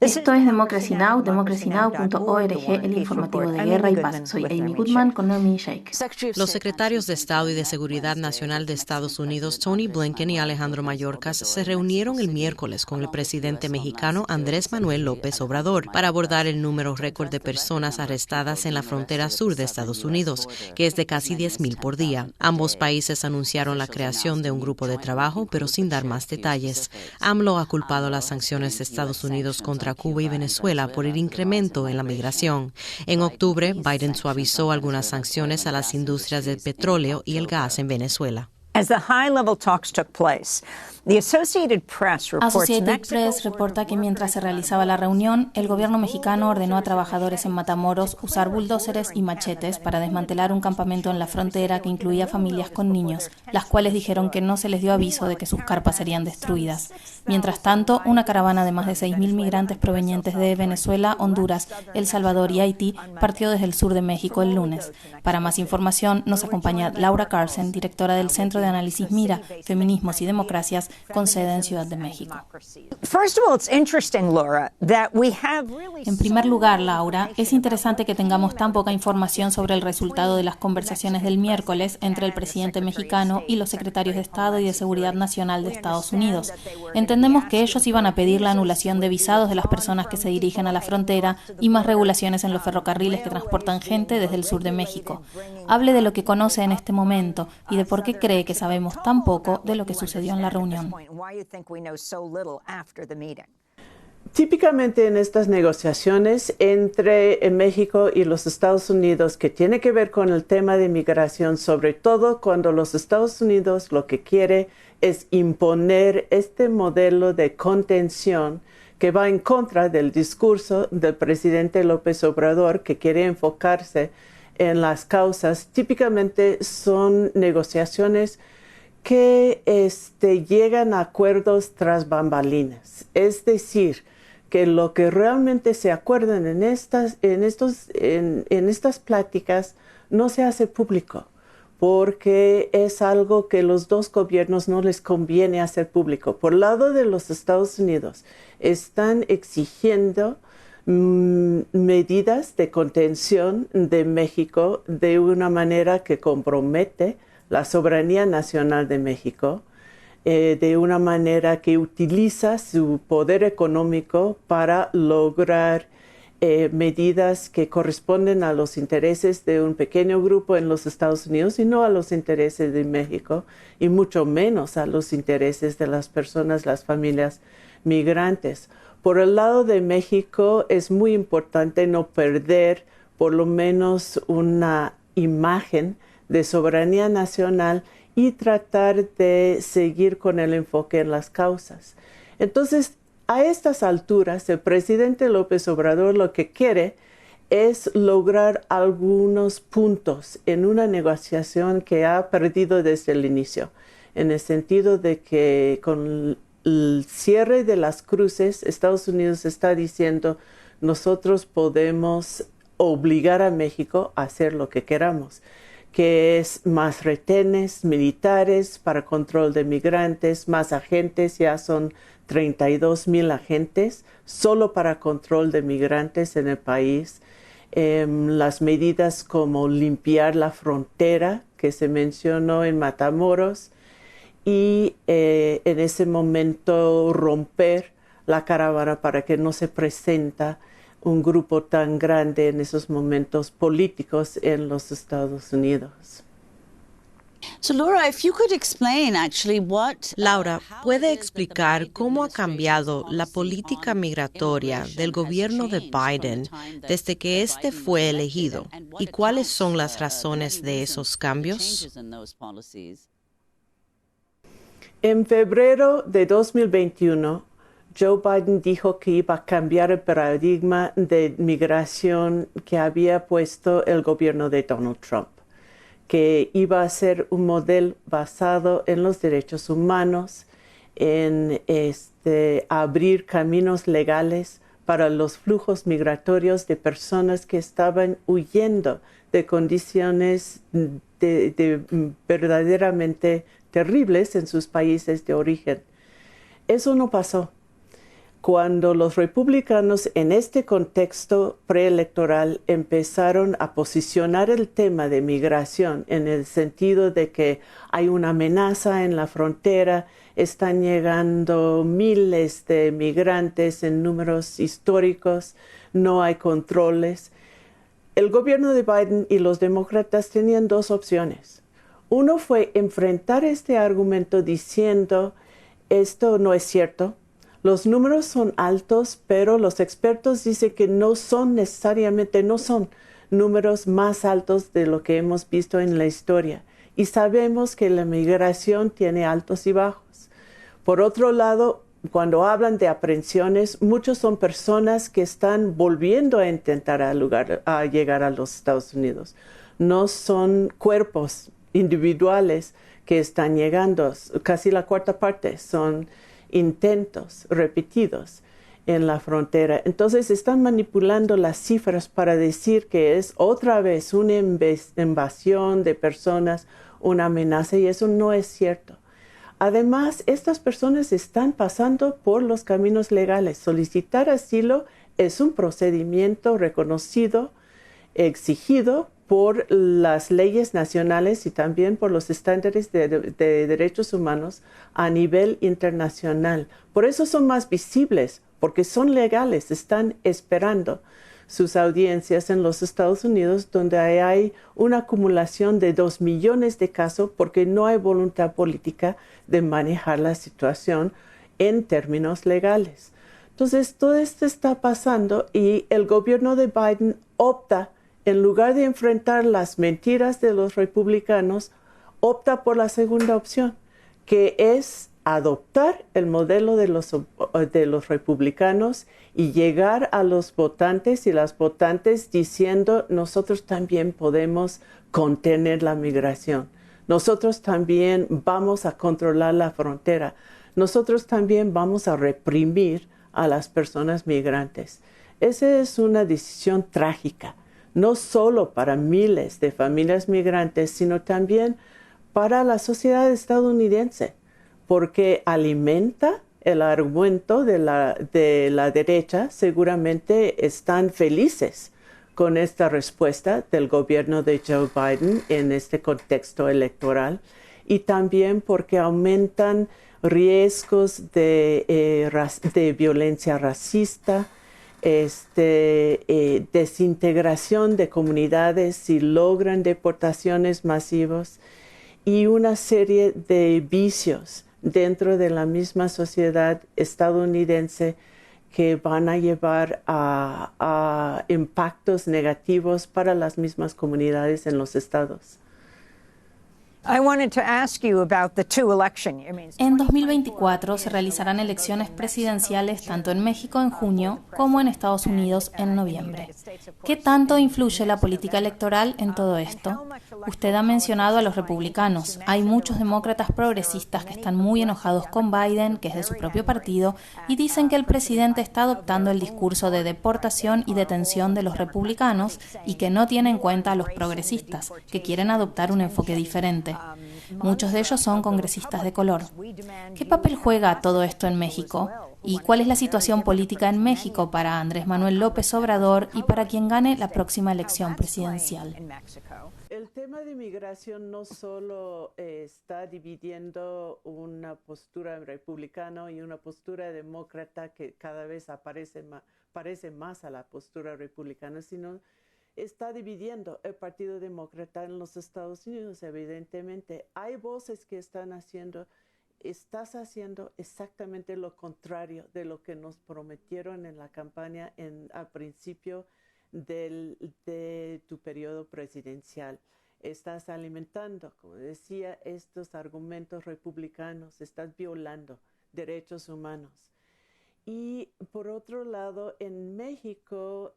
Esto es Democracy Now!, democracynow.org, el informativo de guerra y paz. Soy Amy Goodman con Noemi Sheikh. Los secretarios de Estado y de Seguridad Nacional de Estados Unidos, Tony Blinken y Alejandro Mayorkas, se reunieron el miércoles con el presidente mexicano Andrés Manuel López Obrador para abordar el número récord de personas arrestadas en la frontera sur de Estados Unidos, que es de casi 10,000 por día. Ambos países anunciaron la creación de un grupo de trabajo, pero sin dar más detalles. AMLO ha culpado las sanciones de Estados Unidos contra Cuba y Venezuela por el incremento en la migración. En octubre, Biden suavizó algunas sanciones a las industrias del petróleo y el gas en Venezuela. As the high-level talks took place, the Associated Press reporta que mientras se realizaba la reunión, el gobierno mexicano ordenó a trabajadores en Matamoros usar bulldózeres y machetes para desmantelar un campamento en la frontera que incluía familias con niños, las cuales dijeron que no se les dio aviso de que sus carpas serían destruidas. Mientras tanto, una caravana de más de 6,000 migrantes provenientes de Venezuela, Honduras, El Salvador y Haití partió desde el sur de México el lunes. Para más información, nos acompaña Laura Carlsen, directora del Centro de Análisis Mira, Feminismos y Democracias, con sede en Ciudad de México. En primer lugar, Laura, es interesante que tengamos tan poca información sobre el resultado de las conversaciones del miércoles entre el presidente mexicano y los secretarios de Estado y de Seguridad Nacional de Estados Unidos. Entendemos que ellos iban a pedir la anulación de visados de las personas que se dirigen a la frontera y más regulaciones en los ferrocarriles que transportan gente desde el sur de México. Hable de lo que conoce en este momento y de por qué cree que sabemos tan poco de lo que sucedió en la reunión. Típicamente en estas negociaciones entre México y los Estados Unidos, que tiene que ver con el tema de migración, sobre todo cuando los Estados Unidos lo que quiere es imponer este modelo de contención que va en contra del discurso del presidente López Obrador, que quiere enfocarse en las causas. Típicamente son negociaciones que llegan a acuerdos tras bambalinas. Es decir, que lo que realmente se acuerdan en estas pláticas no se hace público, porque es algo que los dos gobiernos no les conviene hacer público. Por el lado de los Estados Unidos, están exigiendo medidas de contención de México de una manera que compromete la soberanía nacional de México, de una manera que utiliza su poder económico para lograr medidas que corresponden a los intereses de un pequeño grupo en los Estados Unidos y no a los intereses de México, y mucho menos a los intereses de las personas, las familias migrantes. Por el lado de México es muy importante no perder por lo menos una imagen de soberanía nacional y tratar de seguir con el enfoque en las causas. Entonces, a estas alturas, el presidente López Obrador lo que quiere es lograr algunos puntos en una negociación que ha perdido desde el inicio, en el sentido de que con el cierre de las cruces, Estados Unidos está diciendo, nosotros podemos obligar a México a hacer lo que queramos, que es más retenes militares para control de migrantes, más agentes, ya son 32,000 agentes solo para control de migrantes en el país. Las medidas como limpiar la frontera que se mencionó en Matamoros y en ese momento romper la caravana para que no se presenta un grupo tan grande en esos momentos políticos en los Estados Unidos. Laura, ¿puede explicar cómo ha cambiado la política migratoria del gobierno de Biden desde que este fue elegido y cuáles son las razones de esos cambios? En febrero de 2021, Joe Biden dijo que iba a cambiar el paradigma de migración que había puesto el gobierno de Donald Trump, que iba a ser un modelo basado en los derechos humanos, en abrir caminos legales para los flujos migratorios de personas que estaban huyendo de condiciones verdaderamente terribles en sus países de origen. Eso no pasó. Cuando los republicanos en este contexto preelectoral empezaron a posicionar el tema de migración en el sentido de que hay una amenaza en la frontera, están llegando miles de migrantes en números históricos, no hay controles. El gobierno de Biden y los demócratas tenían dos opciones. Uno fue enfrentar este argumento diciendo, esto no es cierto, los números son altos, pero los expertos dicen que no son números más altos de lo que hemos visto en la historia. Y sabemos que la migración tiene altos y bajos. Por otro lado, cuando hablan de aprehensiones, muchos son personas que están volviendo a intentar a llegar a los Estados Unidos. No son cuerpos individuales que están llegando. Casi la cuarta parte son intentos repetidos en la frontera. Entonces están manipulando las cifras para decir que es otra vez una invasión de personas, una amenaza, y eso no es cierto. Además, estas personas están pasando por los caminos legales. Solicitar asilo es un procedimiento reconocido, exigido por las leyes nacionales y también por los estándares de derechos humanos a nivel internacional. Por eso son más visibles, porque son legales, están esperando sus audiencias en los Estados Unidos, donde hay una acumulación de 2 millones de casos porque no hay voluntad política de manejar la situación en términos legales. Entonces, todo esto está pasando y el gobierno de Biden opta, en lugar de enfrentar las mentiras de los republicanos, opta por la segunda opción, que es adoptar el modelo de los republicanos y llegar a los votantes y las votantes diciendo, nosotros también podemos contener la migración. Nosotros también vamos a controlar la frontera. Nosotros también vamos a reprimir a las personas migrantes. Esa es una decisión trágica, no solo para miles de familias migrantes, sino también para la sociedad estadounidense, porque alimenta el argumento de la derecha. Seguramente están felices con esta respuesta del gobierno de Joe Biden en este contexto electoral, y también porque aumentan riesgos de violencia racista, desintegración de comunidades si logran deportaciones masivas y una serie de vicios dentro de la misma sociedad estadounidense que van a llevar a impactos negativos para las mismas comunidades en los estados. En 2024 se realizarán elecciones presidenciales tanto en México en junio como en Estados Unidos en noviembre. ¿Qué tanto influye la política electoral en todo esto? Usted ha mencionado a los republicanos. Hay muchos demócratas progresistas que están muy enojados con Biden, que es de su propio partido, y dicen que el presidente está adoptando el discurso de deportación y detención de los republicanos y que no tiene en cuenta a los progresistas, que quieren adoptar un enfoque diferente. Muchos de ellos son congresistas de color. ¿Qué papel juega todo esto en México? ¿Y cuál es la situación política en México para Andrés Manuel López Obrador y para quien gane la próxima elección presidencial? El tema de migración no solo está dividiendo una postura republicana y una postura demócrata que cada vez parece más a la postura republicana, sino está dividiendo el Partido Demócrata en los Estados Unidos. Evidentemente, hay voces que estás haciendo exactamente lo contrario de lo que nos prometieron en la campaña al principio de tu periodo presidencial. Estás alimentando, como decía, estos argumentos republicanos, estás violando derechos humanos. Y por otro lado, en México,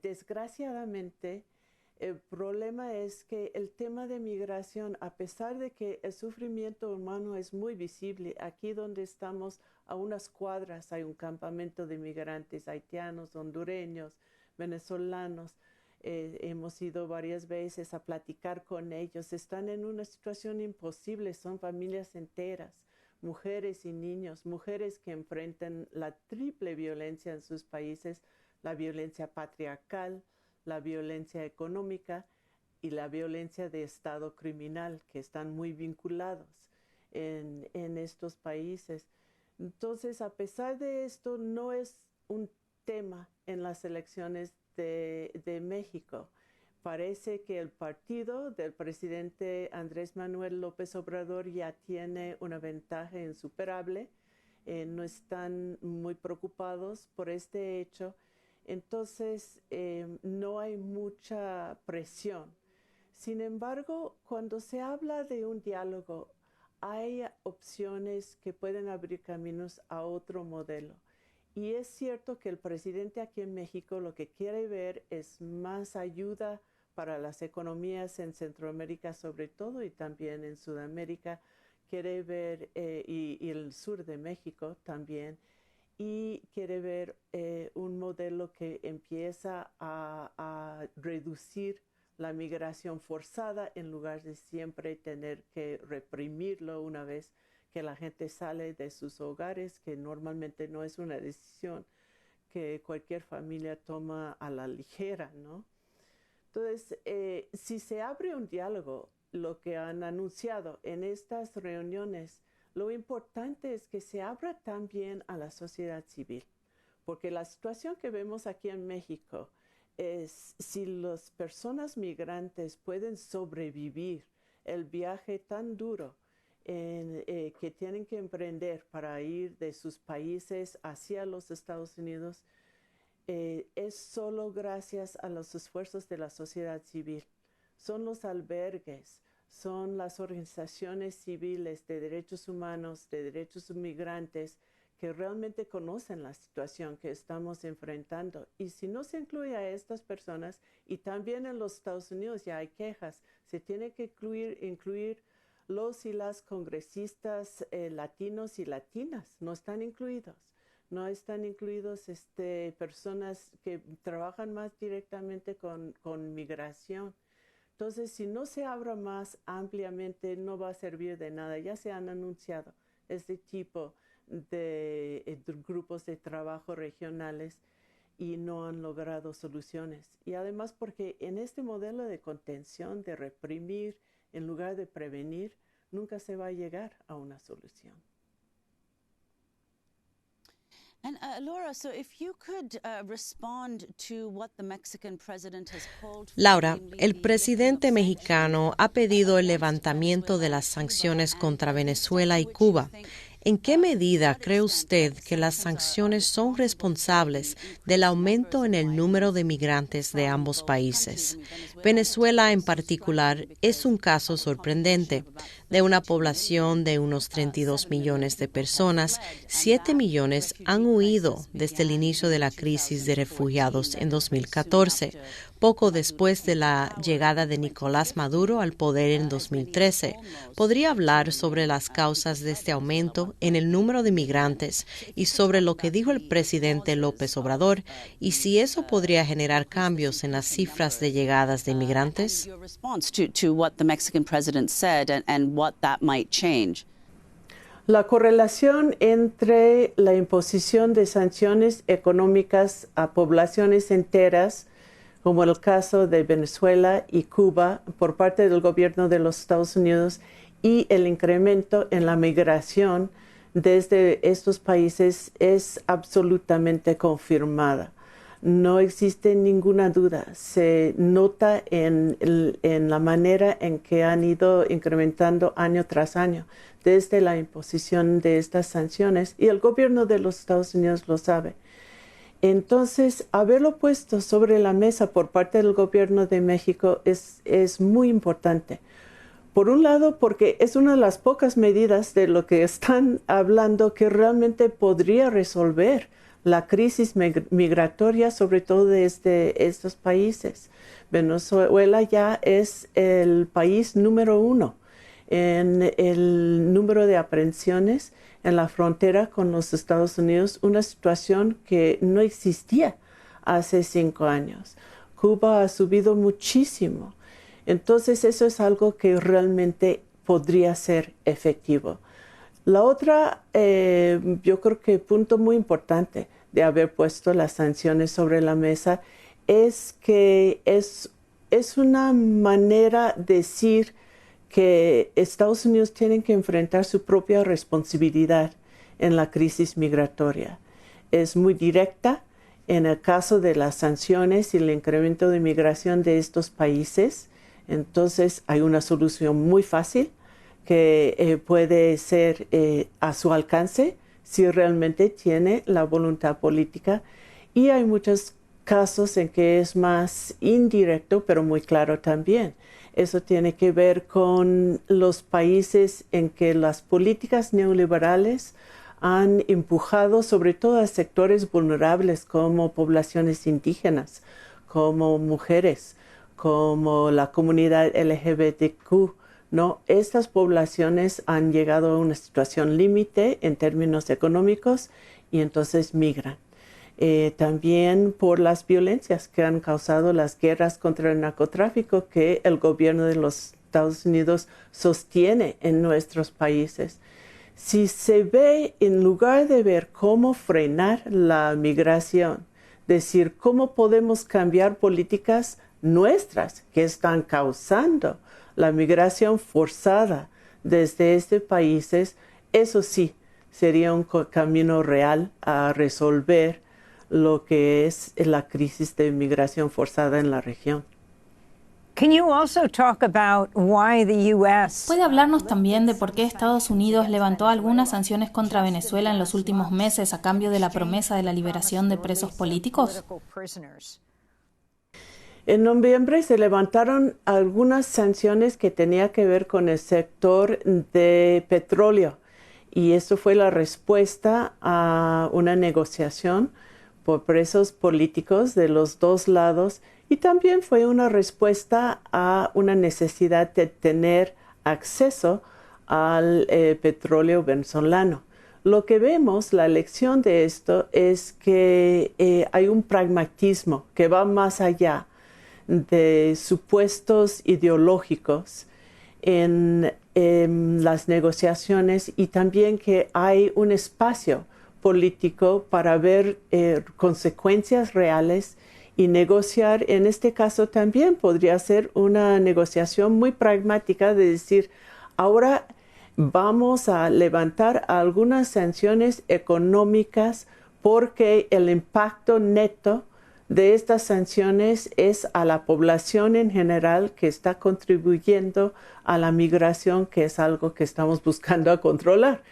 desgraciadamente, el problema es que el tema de migración, a pesar de que el sufrimiento humano es muy visible, aquí donde estamos a unas cuadras hay un campamento de migrantes haitianos, hondureños, venezolanos. Hemos ido varias veces a platicar con ellos. Están en una situación imposible, son familias enteras, mujeres y niños, mujeres que enfrentan la triple violencia en sus países, la violencia patriarcal, la violencia económica y la violencia de estado criminal, que están muy vinculados en estos países. Entonces, a pesar de esto, no es un tema en las elecciones de México. Parece que el partido del presidente Andrés Manuel López Obrador ya tiene una ventaja insuperable. No están muy preocupados por este hecho. Entonces, no hay mucha presión. Sin embargo, cuando se habla de un diálogo, hay opciones que pueden abrir caminos a otro modelo. Y es cierto que el presidente aquí en México lo que quiere ver es más ayuda para las economías en Centroamérica sobre todo y también en Sudamérica. Quiere ver, y el sur de México también, y quiere ver un modelo que empieza a reducir la migración forzada en lugar de siempre tener que reprimirlo una vez que la gente sale de sus hogares, que normalmente no es una decisión que cualquier familia toma a la ligera, ¿no? Entonces, si se abre un diálogo, lo que han anunciado en estas reuniones, lo importante es que se abra también a la sociedad civil, porque la situación que vemos aquí en México es si las personas migrantes pueden sobrevivir el viaje tan duro que tienen que emprender para ir de sus países hacia los Estados Unidos, es solo gracias a los esfuerzos de la sociedad civil. Son los albergues, son las organizaciones civiles de derechos humanos, de derechos migrantes, que realmente conocen la situación que estamos enfrentando. Y si no se incluye a estas personas, y también en los Estados Unidos ya hay quejas, se tiene que incluir los y las congresistas latinos y latinas, no están incluidos. No están incluidos personas que trabajan más directamente con migración. Entonces, si no se abra más ampliamente, no va a servir de nada. Ya se han anunciado este tipo de grupos de trabajo regionales y no han logrado soluciones. Y además porque en este modelo de contención, de reprimir en lugar de prevenir, nunca se va a llegar a una solución. And Laura, so if you could respond to what the Mexican president has called for. Laura, el presidente mexicano ha pedido el levantamiento de las sanciones contra Venezuela y Cuba. ¿En qué medida cree usted que las sanciones son responsables del aumento en el número de migrantes de ambos países? Venezuela, en particular, es un caso sorprendente. De una población de unos 32 millones de personas, 7 millones han huido desde el inicio de la crisis de refugiados en 2014, poco después de la llegada de Nicolás Maduro al poder en 2013. ¿Podría hablar sobre las causas de este aumento en el número de migrantes y sobre lo que dijo el presidente López Obrador y si eso podría generar cambios en las cifras de llegadas de migrantes? La correlación entre la imposición de sanciones económicas a poblaciones enteras, como el caso de Venezuela y Cuba por parte del gobierno de los Estados Unidos, y el incremento en la migración desde estos países es absolutamente confirmada. No existe ninguna duda. Se nota en la manera en que han ido incrementando año tras año desde la imposición de estas sanciones, y el gobierno de los Estados Unidos lo sabe. Entonces, haberlo puesto sobre la mesa por parte del gobierno de México es muy importante. Por un lado, porque es una de las pocas medidas de lo que están hablando que realmente podría resolver la crisis migratoria, sobre todo desde estos países. Venezuela ya es el país número 1 en el número de aprehensiones en la frontera con los Estados Unidos, una situación que no existía hace 5 años. Cuba ha subido muchísimo. Entonces, eso es algo que realmente podría ser efectivo. La otra, yo creo que punto muy importante de haber puesto las sanciones sobre la mesa es que es una manera de decir que Estados Unidos tiene que enfrentar su propia responsabilidad en la crisis migratoria. Es muy directa en el caso de las sanciones y el incremento de migración de estos países. Entonces hay una solución muy fácil que puede ser a su alcance si realmente tiene la voluntad política. Y hay muchos casos en que es más indirecto, pero muy claro también. Eso tiene que ver con los países en que las políticas neoliberales han empujado sobre todo a sectores vulnerables como poblaciones indígenas, como mujeres, como la comunidad LGBTQ, ¿no? Estas poblaciones han llegado a una situación límite en términos económicos y entonces migran. También por las violencias que han causado las guerras contra el narcotráfico que el gobierno de los Estados Unidos sostiene en nuestros países. Si se ve, en lugar de ver cómo frenar la migración, decir cómo podemos cambiar políticas nuestras que están causando la migración forzada desde estos países, eso sí sería un camino real a resolver lo que es la crisis de migración forzada en la región. ¿Puede hablarnos también de por qué Estados Unidos levantó algunas sanciones contra Venezuela en los últimos meses a cambio de la promesa de la liberación de presos políticos? En noviembre se levantaron algunas sanciones que tenían que ver con el sector de petróleo y esto fue la respuesta a una negociación por presos políticos de los dos lados y también fue una respuesta a una necesidad de tener acceso al petróleo venezolano. Lo que vemos, la lección de esto es que hay un pragmatismo que va más allá de supuestos ideológicos en las negociaciones y también que hay un espacio político para ver consecuencias reales y negociar. En este caso también podría ser una negociación muy pragmática de decir, ahora vamos a levantar algunas sanciones económicas porque el impacto neto de estas sanciones es a la población en general que está contribuyendo a la migración, que es algo que estamos buscando controlar.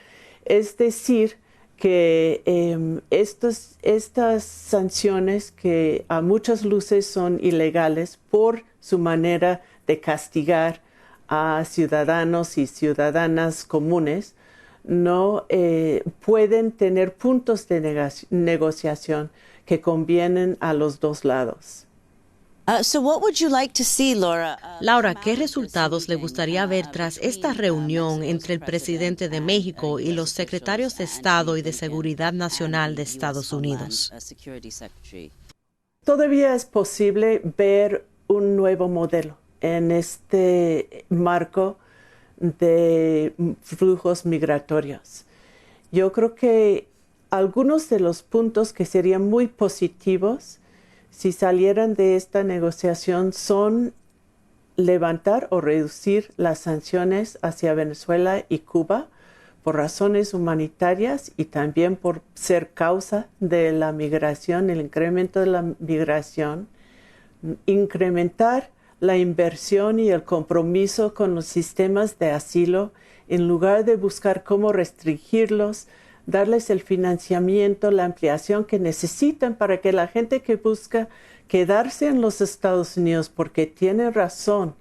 Es decir, que estas sanciones que a muchas luces son ilegales por su manera de castigar a ciudadanos y ciudadanas comunes, no pueden tener puntos de negociación que convienen a los dos lados. Laura, ¿qué resultados le gustaría ver tras esta reunión entre el presidente de México y los secretarios de Estado y de Seguridad Nacional de Estados Unidos? Todavía es posible ver un nuevo modelo en este marco de flujos migratorios. Yo creo que algunos de los puntos que serían muy positivos si salieran de esta negociación son levantar o reducir las sanciones hacia Venezuela y Cuba por razones humanitarias y también por ser causa de la migración, el incremento de la migración, incrementar la inversión y el compromiso con los sistemas de asilo en lugar de buscar cómo restringirlos, darles el financiamiento, la ampliación que necesitan para que la gente que busca quedarse en los Estados Unidos porque tiene razón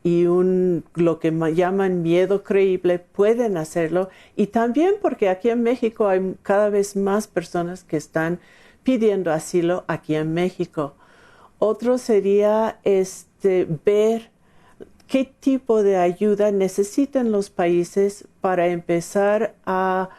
y lo que llaman miedo creíble, pueden hacerlo. Y también porque aquí en México hay cada vez más personas que están pidiendo asilo aquí en México. Otro sería ver qué tipo de ayuda necesitan los países para empezar a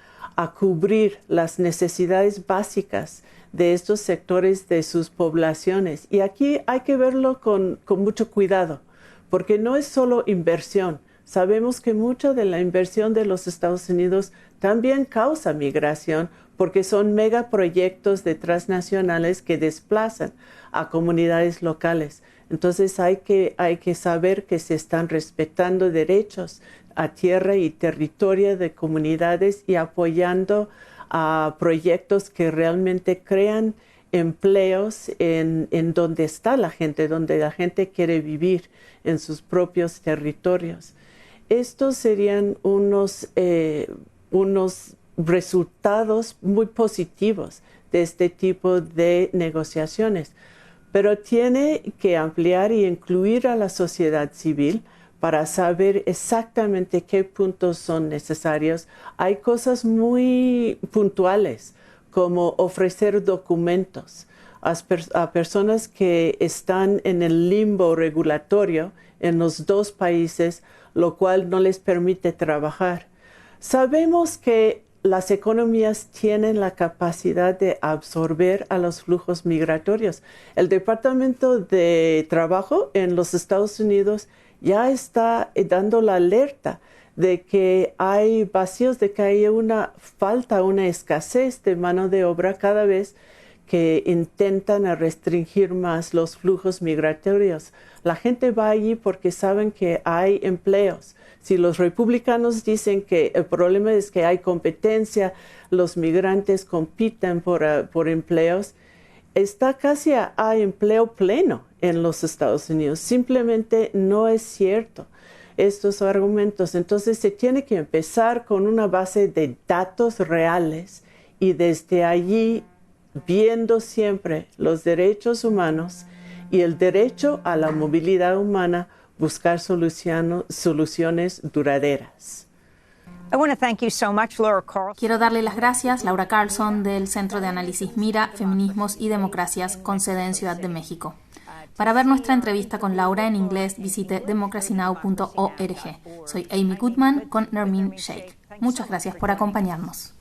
cubrir las necesidades básicas de estos sectores de sus poblaciones. Y aquí hay que verlo con mucho cuidado, porque no es solo inversión, Sabemos que mucha de la inversión de los Estados Unidos también causa migración porque son megaproyectos de transnacionales que desplazan a comunidades locales. Entonces hay que saber que se están respetando derechos a tierra y territorio de comunidades y apoyando a proyectos que realmente crean empleos en donde está la gente, donde la gente quiere vivir en sus propios territorios. Estos serían unos resultados muy positivos de este tipo de negociaciones, pero tiene que ampliar y incluir a la sociedad civil para saber exactamente qué puntos son necesarios. Hay cosas muy puntuales, como ofrecer documentos a personas que están en el limbo regulatorio en los dos países, lo cual no les permite trabajar. Sabemos que las economías tienen la capacidad de absorber a los flujos migratorios. El Departamento de Trabajo en los Estados Unidos ya está dando la alerta de que hay vacíos, de que hay una escasez de mano de obra cada vez que intentan restringir más los flujos migratorios. La gente va allí porque saben que hay empleos. Si los republicanos dicen que el problema es que hay competencia, los migrantes compiten por empleos, está casi a empleo pleno en los Estados Unidos. Simplemente no es cierto estos argumentos. Entonces se tiene que empezar con una base de datos reales y desde allí viendo siempre los derechos humanos y el derecho a la movilidad humana, buscar soluciones duraderas. Quiero darle las gracias, Laura Carlson, del Centro de Análisis Mira, Feminismos y Democracias, con sede en Ciudad de México. Para ver nuestra entrevista con Laura en inglés, visite democracynow.org. Soy Amy Goodman con Nermeen Sheikh. Muchas gracias por acompañarnos.